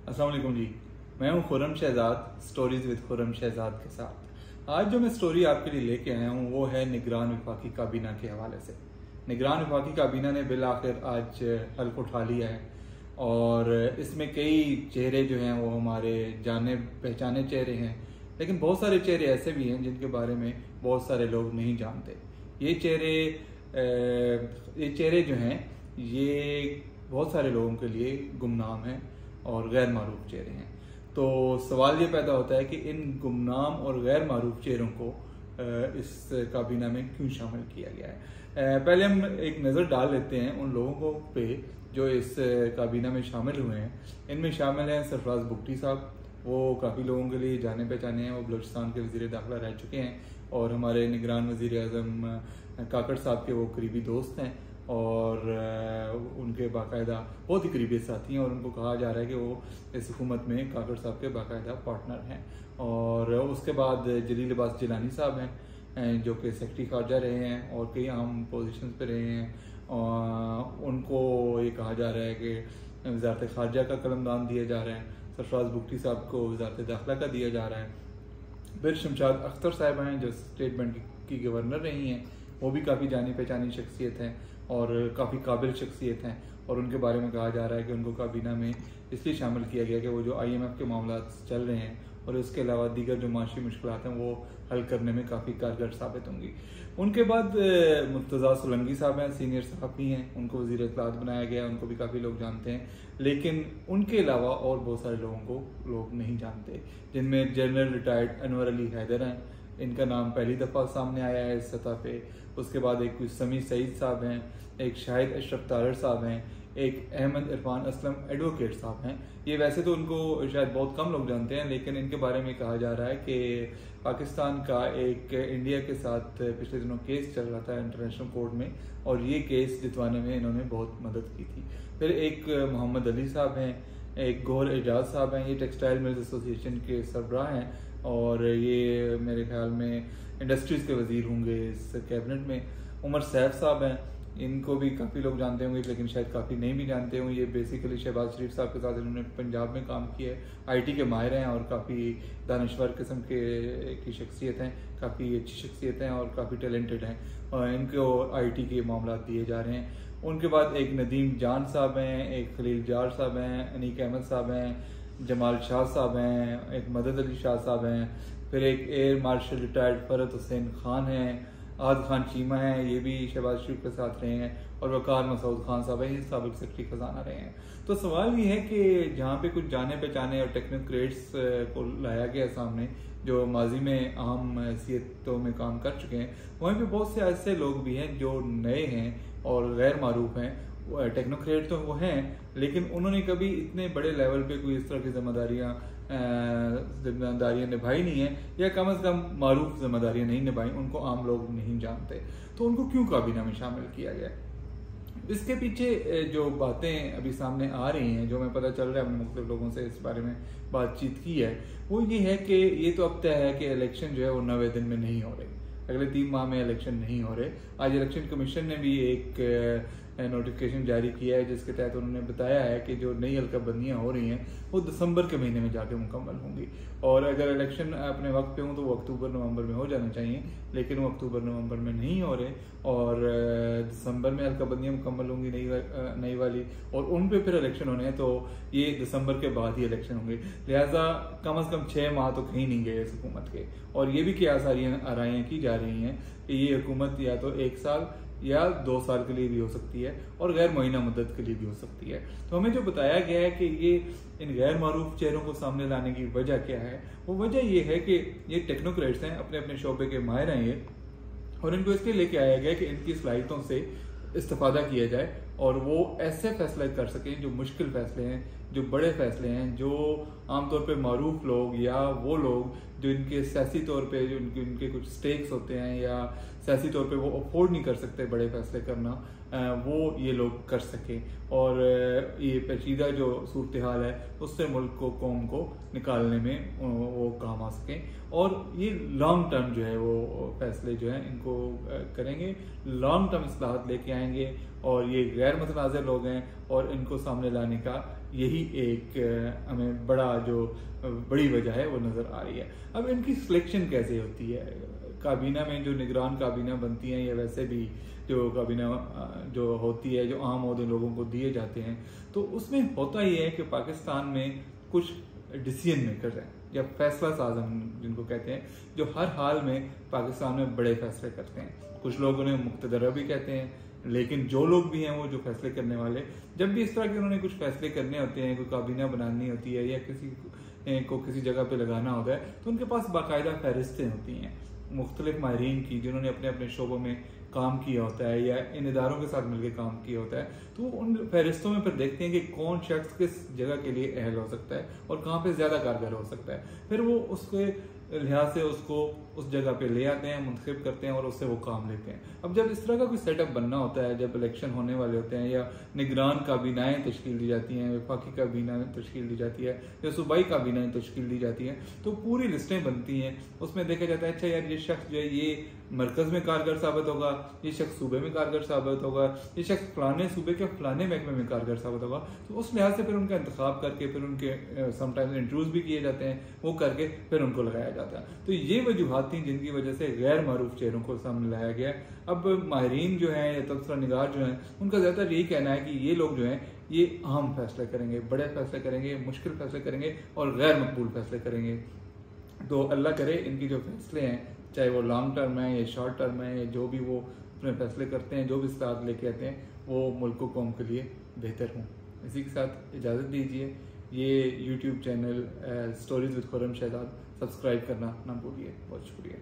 अस्सलाम वालेकुम जी। मैं हूं खुर्रम शहजाद, स्टोरीज विद खुर्रम शहजाद के साथ। आज जो मैं स्टोरी आपके लिए लेके आया हूं वो है निगरान वफाकी काबीना के हवाले से। निगरान वफाकी काबीना ने बिल आखिर आज हल्फ उठा लिया है और इसमें कई चेहरे जो हैं वो हमारे जाने पहचाने चेहरे हैं, लेकिन बहुत सारे चेहरे ऐसे भी हैं जिनके बारे में बहुत सारे लोग नहीं जानते। ये चेहरे जो हैं ये बहुत सारे लोगों के लिए गुमनाम हैं और गैर मारूफ चेहरे हैं। तो सवाल ये पैदा होता है कि इन गुमनाम और गैर मारूफ चेहरों को इस काबीना में क्यों शामिल किया गया है। पहले हम एक नज़र डाल लेते हैं उन लोगों को पे जो इस काबीना में शामिल हुए हैं। इनमें शामिल हैं सरफराज बुगटी साहब, वो काफ़ी लोगों के लिए जाने पहचाने हैं। वो बलूचिस्तान के वज़ीर दाखिला रह चुके हैं और हमारे निगरान वज़ीर आज़म काकड़ साहब के वो करीबी दोस्त हैं और उनके बाकायदा बहुत ही करीबी साथी हैं और उनको कहा जा रहा है कि वो इस हुकूमत में काकड़ साहब के बाकायदा पार्टनर हैं। और उसके बाद जलील अब्बास जिलानी साहब हैं जो कि सेक्रेटरी खारजा रहे हैं और कई अहम पोजीशंस पे रहे हैं। उनको ये कहा जा रहा है कि वज़ारत खारजा का कलमदान दिया जा रहा है। सरफराज बुगटी साहब को वज़ारत दाखिला का दिया जा रहा है। फिर शमशाद अख्तर साहब हैं जो स्टेट बैंक की गवर्नर रही हैं, वो भी काफ़ी जानी पहचानी शख्सियत हैं और काफ़ी काबिल शख्सियत हैं और उनके बारे में कहा जा रहा है कि उनको काबीना में इसलिए शामिल किया गया कि वो जो IMF के मामला चल रहे हैं और उसके अलावा दीगर जो माशी मुश्किलात हैं वो हल करने में काफ़ी कारगर साबित होंगी। उनके बाद मुर्तज़ा सोलंकी साहब हैं, सीनियर सहाफ़ी हैं, उनको वज़ीर इत्तलात बनाया गया, उनको भी काफ़ी लोग जानते हैं। लेकिन उनके अलावा और बहुत सारे लोगों को लोग नहीं जानते, जिनमें जनरल रिटायर्ड अनवर अली हैदर हैं, इनका नाम पहली दफ़ा सामने आया है इस सतह पे। उसके बाद एक समी सईद साहब हैं, एक शाहिद अशरफ तारर साहब हैं, एक अहमद इरफान असलम एडवोकेट साहब हैं। ये वैसे तो उनको शायद बहुत कम लोग जानते हैं, लेकिन इनके बारे में कहा जा रहा है कि पाकिस्तान का एक इंडिया के साथ पिछले दिनों केस चल रहा था इंटरनेशनल कोर्ट में और ये केस जितवाने में इन्होंने बहुत मदद की थी। फिर एक मोहम्मद अली साहब हैं, एक गौहर एजाज साहब हैं, ये टेक्सटाइल मिल्स एसोसिएशन के सरबराह हैं और ये मेरे ख्याल में इंडस्ट्रीज़ के वज़ीर होंगे इस कैबिनेट में। उमर सैफ साहब हैं, इनको भी काफ़ी लोग जानते होंगे लेकिन शायद काफ़ी नहीं भी जानते होंगे। ये बेसिकली शहबाज शरीफ साहब के साथ इन्होंने पंजाब में काम किया है। IT के माहिर हैं और काफ़ी दानिश्वर किस्म की शख्सियत हैं, काफ़ी अच्छी शख्सियत हैं और काफ़ी टैलेंटेड हैं और इनको IT के मामला दिए जा रहे हैं। उनके बाद एक नदीम जान साहब हैं, एक खलील जार साहब हैं, अनीक अहमद साहब हैं, जमाल शाह साहब हैं, एक मदद अली शाह साहब हैं, फिर एक air marshal retired Farhat Hussain Khan हैं, आद खान चीमा हैं, ये भी शहबाज शरीफ के साथ रहे हैं, और वकार मसूद खान साहब हैं, ये साबिक सेक्रेटरी खजाना रहे हैं। तो सवाल ये है कि जहाँ पे कुछ जाने पहचाने और टेक्नोक्रेट्स को लाया गया सामने जो माजी में अहम हैसियतों में काम कर चुके हैं, वहीं पे बहुत से ऐसे लोग भी हैं जो नए हैं और गैर मारूफ हैं। टेक्नोक्रेट तो वो हैं लेकिन उन्होंने कभी इतने बड़े लेवल पे कोई इस तरह की जिम्मेदारियां निभाई नहीं है या कम से कम मारूफ जिम्मेदारियां नहीं निभाई, उनको आम लोग नहीं जानते। तो उनको क्यों काबीना में शामिल किया गया? इसके पीछे जो बातें अभी सामने आ रही हैं, जो हमें पता चल रहा है, हमने मुख्तलिफ लोगों से इस बारे में बातचीत की है, वो ये है कि ये तो अब तय है कि इलेक्शन जो है वो 90 दिन में नहीं हो रहे, अगले 3 माह में इलेक्शन नहीं हो रहे। आज इलेक्शन कमीशन ने भी एक नोटिफिकेशन जारी किया है जिसके तहत उन्होंने बताया है कि जो नई हल्काबंदियाँ हो रही हैं वो दिसंबर के महीने में जाके मुकम्मल होंगी और अगर इलेक्शन अपने वक्त पे हों तो वो अक्टूबर नवंबर में हो जाना चाहिए, लेकिन वो अक्टूबर नवंबर में नहीं हो रहे और दिसंबर में हल्काबंदियाँ मुकम्मल होंगी नई वाली और उन पे फिर इलेक्शन होने हैं, तो ये दिसंबर के बाद ही इलेक्शन होंगे। लिहाजा कम से कम 6 माह तो कहीं नहीं गए इस हुकूमत के। और ये भी क्या आराइयाँ की जा रही हैं कि ये हुकूमत या तो 1 साल या 2 साल के लिए भी हो सकती है और गैर मुआयना मुद्दत के लिए भी हो सकती है। तो हमें जो बताया गया है कि ये इन गैर मारूफ चेहरों को सामने लाने की वजह क्या है, वो वजह ये है कि ये टेक्नोक्रेट्स हैं, अपने अपने शोबे के माहिर हैं ये, और इनको इसलिए लेके आया गया कि इनकी सलाहियतों से इस्तेफादा किया जाए और वो ऐसे फैसले कर सकें जो मुश्किल फैसले हैं, जो बड़े फैसले हैं, जो आमतौर पे मारूफ लोग या वो लोग जो इनके सियासी तौर पे जो इनके कुछ स्टेक्स होते हैं या सियासी तौर पे वो अफोर्ड नहीं कर सकते बड़े फैसले करना, वो ये लोग कर सकें और ये पेचीदा जो सूरत हाल है उससे मुल्क को, कौम को निकालने में वो काम आ सकें और ये लॉन्ग टर्म जो है वो फैसले जो हैं इनको करेंगे, लॉन्ग टर्म इस्लाहत लेके आएंगे और ये गैर मुतनाज़िर लोग हैं और इनको सामने लाने का यही एक हमें बड़ी वजह है वो नज़र आ रही है। अब इनकी सिलेक्शन कैसे होती है? काबीना में जो निगरान काबीना बनती हैं या वैसे भी जो काबीना जो होती है, जो आम ओहदे लोगों को दिए जाते हैं, तो उसमें होता ये है कि पाकिस्तान में कुछ डिसीजन मेकर हैं या फैसला साज हम जिनको कहते हैं, जो हर हाल में पाकिस्तान में बड़े फैसले करते हैं। कुछ लोग उन्हें मुक्तदर भी कहते हैं, लेकिन जो लोग भी हैं वो जो फैसले करने वाले, जब भी इस तरह के उन्होंने कुछ फैसले करने होते हैं, कोई काबीना बनानी होती है या किसी को किसी जगह पे लगाना होता है, तो उनके पास बाकायदा फहरिस्तें होती हैं मुख्तलिफ माहिरीन की, जिन्होंने अपने अपने शोबों में काम किया होता है या इन इदारों के साथ मिलकर काम किया होता है। तो उन फहरिस्तों में फिर देखते हैं कि कौन शख्स किस जगह के लिए अहल हो सकता है और कहाँ पे ज़्यादा कारगर हो सकता है। फिर वो उसके लिहाज से उसको उस जगह पे ले आते हैं, मुंतखब करते हैं और उससे वो काम लेते हैं। अब जब इस तरह का कोई सेटअप बनना होता है, जब इलेक्शन होने वाले होते हैं या निगरान काबीनाएं तश्कील दी जाती हैं, वफाकी काबीना तश्कील दी जाती है या सूबाई काबीनाएं तश्कील दी जाती हैं, तो पूरी लिस्टें बनती हैं। उसमें देखा जाता है अच्छा यार ये शख्स जो है ये मरकज में कारगर साबित होगा, ये शख्स सूबे में कारगर साबित होगा, ये शख्स फलाने सूबे के फलाने महकमे में कारगर साबित होगा। तो उस लिहाज से फिर उनका इंतखाब करके फिर उनके समटाइम्स इंटरव्यूज भी किए जाते हैं, वो करके फिर उनको लगाया जाता है। तो ये वजूहात थी जिनकी वजह से गैर मारूफ चेहरों को सामने लाया गया। अब माहिरीन जो हैं या तबसरा निगार जो हैं, उनका ज़्यादातर यही कहना है कि ये लोग जो हैं ये अहम फैसले करेंगे, बड़े फैसले करेंगे, मुश्किल फैसले करेंगे और गैर मकबूल फैसले करेंगे। तो अल्लाह करे इनकी जो फैसले हैं, चाहे वो लॉन्ग टर्म है या शॉर्ट टर्म है, या जो भी वो अपने फैसले करते हैं, जो भी इस्लाहत लेके आते हैं, वो मुल्क व कौम के लिए बेहतर हों। इसी के साथ इजाज़त दीजिए। ये YouTube channel stories with Khurram Shahzad subscribe करना ना भूलिए। बहुत शुक्रिया।